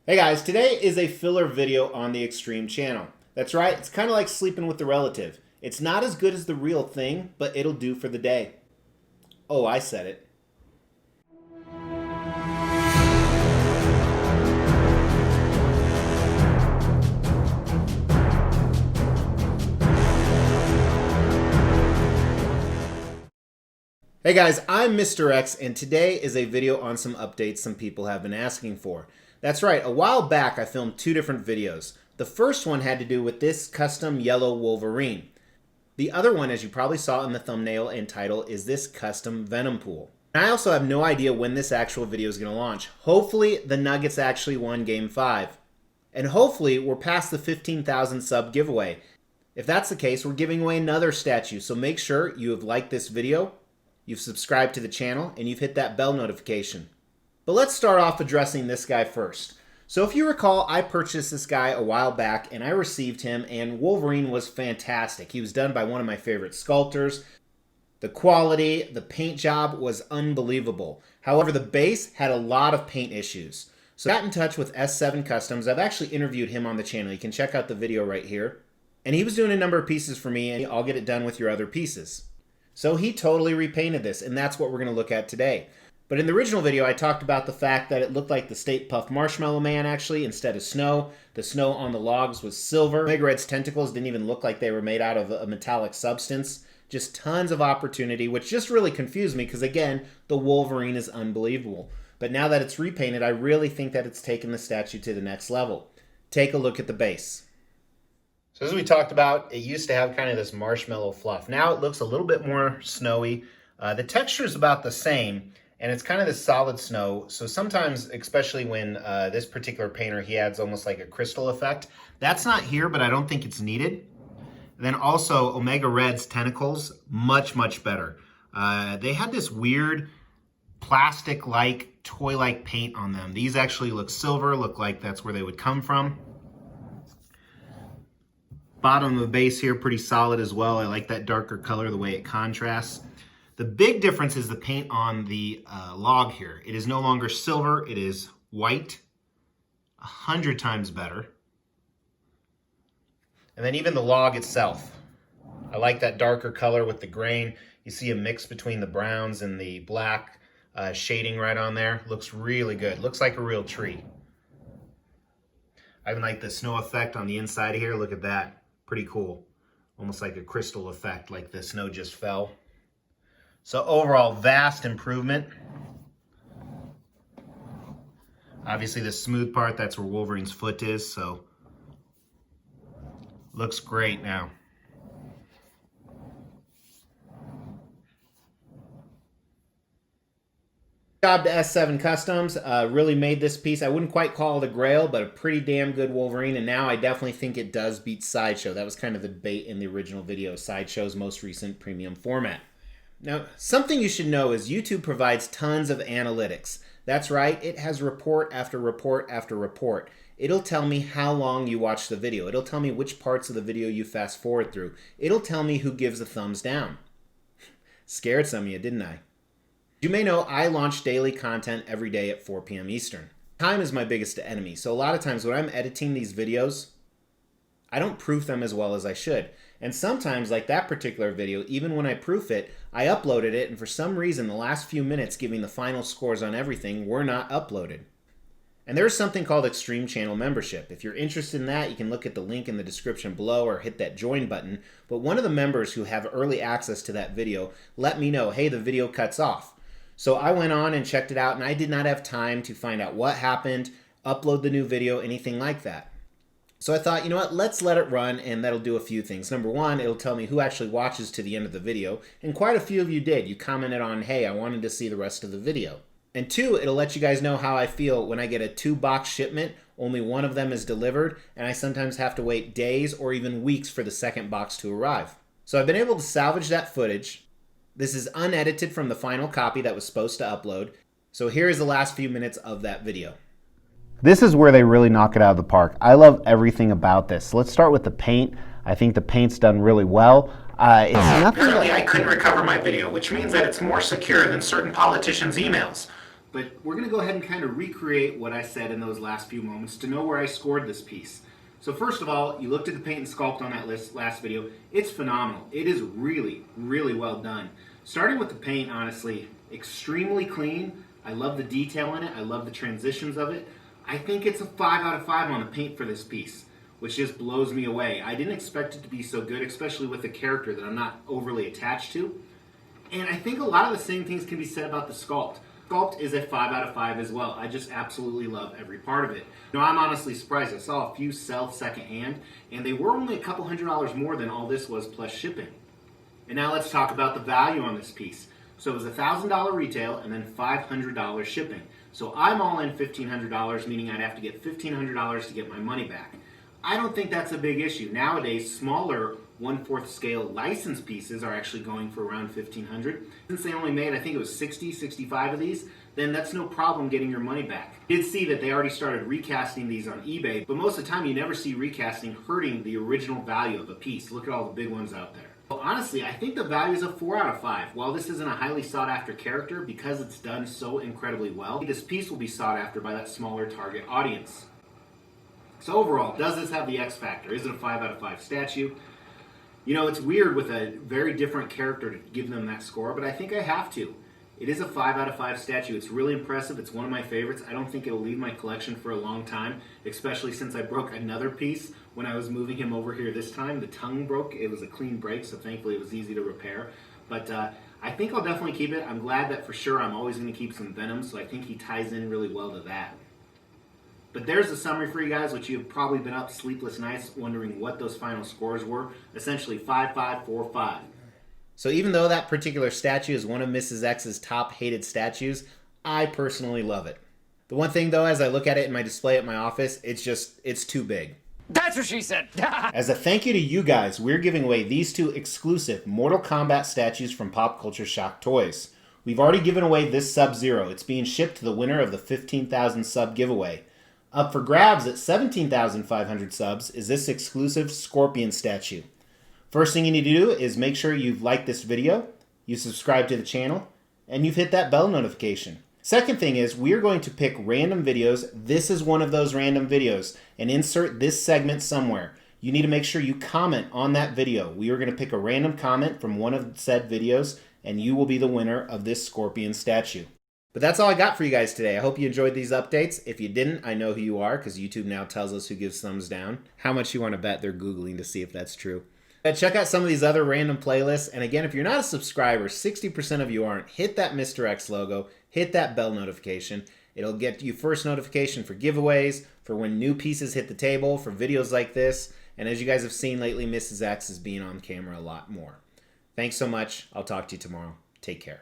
Hey guys, today is a filler video on the Extreme channel. That's right, it's kind of like sleeping with a relative. It's not as good as the real thing, but it'll do for the day. Oh, I said it. Hey guys, I'm Mr. X, and today is a video on some updates some people have been asking for. That's right, a while back I filmed two different videos. The first one had to do with this custom yellow Wolverine. The other one, as you probably saw in the thumbnail and title, is this custom Venom Pool. And I also have no idea when this actual video is going to launch. Hopefully the Nuggets actually won Game 5. And hopefully we're past the 15,000 sub giveaway. If that's the case, we're giving away another statue, so make sure you have liked this video, you've subscribed to the channel, and you've hit that bell notification. But let's start off addressing this guy first. So if you recall, I purchased this guy a while back and I received him, and Wolverine was fantastic. He was done by one of my favorite sculptors. The quality, the paint job was unbelievable. However, the base had a lot of paint issues. So I got in touch with S7 Customs. I've actually interviewed him on the channel. You can check out the video right here. And he was doing a number of pieces for me, and I'll get it done with your other pieces. So he totally repainted this, and that's what we're going to look at today. But in the original video, I talked about the fact that it looked like the Stay Puft Marshmallow Man, actually, instead of snow. The snow on the logs was silver. Omega Red's tentacles didn't even look like they were made out of a metallic substance. Just tons of opportunity, which just really confused me because, again, the Wolverine is unbelievable. But now that it's repainted, I really think that it's taken the statue to the next level. Take a look at the base. So as we talked about, it used to have kind of this marshmallow fluff. Now it looks a little bit more snowy. The texture is about the same, and it's kind of this solid snow. So sometimes, especially when this particular painter, he adds almost like a crystal effect. That's not here, but I don't think it's needed. Then also, Omega Red's tentacles, much, much better. They had this weird plastic-like, toy-like paint on them. These actually look silver, look like that's where they would come from. Bottom of the base here, pretty solid as well. I like that darker color, the way it contrasts. The big difference is the paint on the log here. It is no longer silver, it is white, 100 times better. And then even the log itself. I like that darker color with the grain. You see a mix between the browns and the black shading right on there. Looks really good. Looks like a real tree. I even like the snow effect on the inside here. Look at that. Pretty cool. Almost like a crystal effect, like the snow just fell. So overall, vast improvement. Obviously the smooth part, that's where Wolverine's foot is, so looks great now. Job to S7 Customs, really made this piece. I wouldn't quite call it a grail, but a pretty damn good Wolverine, and now I definitely think it does beat Sideshow. That was kind of the debate in the original video, Sideshow's most recent premium format. Now, something you should know is YouTube provides tons of analytics. That's right, it has report after report after report. It'll tell me how long you watched the video. It'll tell me which parts of the video you fast forward through. It'll tell me who gives a thumbs down. Scared some of you, didn't I? You may know I launch daily content every day at 4 p.m. Eastern. Time is my biggest enemy, so a lot of times when I'm editing these videos, I don't proof them as well as I should. And sometimes, like that particular video, even when I proof it, I uploaded it, and for some reason the last few minutes giving the final scores on everything were not uploaded. And there's something called Extreme Channel Membership. If you're interested in that, you can look at the link in the description below or hit that join button. But one of the members who have early access to that video let me know, hey, the video cuts off. So I went on and checked it out, and I did not have time to find out what happened, upload the new video, anything like that. So I thought, you know what, let's let it run, and that'll do a few things. Number one, it'll tell me who actually watches to the end of the video, and quite a few of you did. You commented on, hey, I wanted to see the rest of the video. And two, it'll let you guys know how I feel when I get a 2-box shipment, only one of them is delivered, and I sometimes have to wait days or even weeks for the second box to arrive. So I've been able to salvage that footage. This is unedited from the final copy that was supposed to upload. So here is the last few minutes of that video. This is where they really knock it out of the park. I love everything about this. Let's start with the paint. I think the paint's done really well. It's nothing. Apparently I couldn't recover my video, which means that it's more secure than certain politicians' emails. But we're going to go ahead and kind of recreate what I said in those last few moments to know where I scored this piece. So first of all, you looked at the paint and sculpt on that last video. It's phenomenal. It is really, really well done. Starting with the paint, honestly, extremely clean. I love the detail in it. I love the transitions of it. I think it's a 5 out of 5 on the paint for this piece, which just blows me away. I didn't expect it to be so good, especially with a character that I'm not overly attached to. And I think a lot of the same things can be said about the sculpt. Sculpt is a 5 out of 5 as well. I just absolutely love every part of it. I'm honestly surprised. I saw a few sell secondhand, and they were only a couple $100s more than all this was plus shipping. And now let's talk about the value on this piece. So it was $1,000 retail and then $500 shipping. So I'm all in $1,500, meaning I'd have to get $1,500 to get my money back. I don't think that's a big issue. Nowadays, smaller 1/4 scale license pieces are actually going for around $1,500. Since they only made, I think it was 60, 65 of these, then that's no problem getting your money back. I did see that they already started recasting these on eBay, but most of the time you never see recasting hurting the original value of a piece. Look at all the big ones out there. Well, honestly, I think the value is a 4 out of 5. While this isn't a highly sought after character, because it's done so incredibly well, this piece will be sought after by that smaller target audience. So overall, does this have the X factor? Is it a 5 out of 5 statue? It's weird with a very different character to give them that score, but I think I have to. It is a 5 out of 5 statue. It's really impressive. It's one of my favorites. I don't think it'll leave my collection for a long time, especially since I broke another piece when I was moving him over here this time. The tongue broke. It was a clean break, so thankfully it was easy to repair. But I think I'll definitely keep it. I'm glad that for sure I'm always going to keep some Venom, so I think he ties in really well to that. But there's the summary for you guys, which you've probably been up sleepless nights wondering what those final scores were. Essentially 5, 5, 4, 5. So even though that particular statue is one of Mrs. X's top hated statues, I personally love it. The one thing though, as I look at it in my display at my office, it's too big. That's what she said! As a thank you to you guys, we're giving away these 2 exclusive Mortal Kombat statues from Pop Culture Shock Toys. We've already given away this Sub-Zero. It's being shipped to the winner of the 15,000 sub giveaway. Up for grabs at 17,500 subs is this exclusive Scorpion statue. First thing you need to do is make sure you've liked this video, you subscribe to the channel, and you've hit that bell notification. Second thing is we are going to pick random videos. This is one of those random videos, and insert this segment somewhere. You need to make sure you comment on that video. We are going to pick a random comment from one of said videos, and you will be the winner of this Scorpion statue. But that's all I got for you guys today. I hope you enjoyed these updates. If you didn't, I know who you are because YouTube now tells us who gives thumbs down. How much you want to bet they're Googling to see if that's true. Check out some of these other random playlists. And again, if you're not a subscriber, 60% of you aren't, hit that Mr. X logo, hit that bell notification. It'll get you first notification for giveaways, for when new pieces hit the table, for videos like this. And as you guys have seen lately, Mrs. X is being on camera a lot more. Thanks so much. I'll talk to you tomorrow. Take care.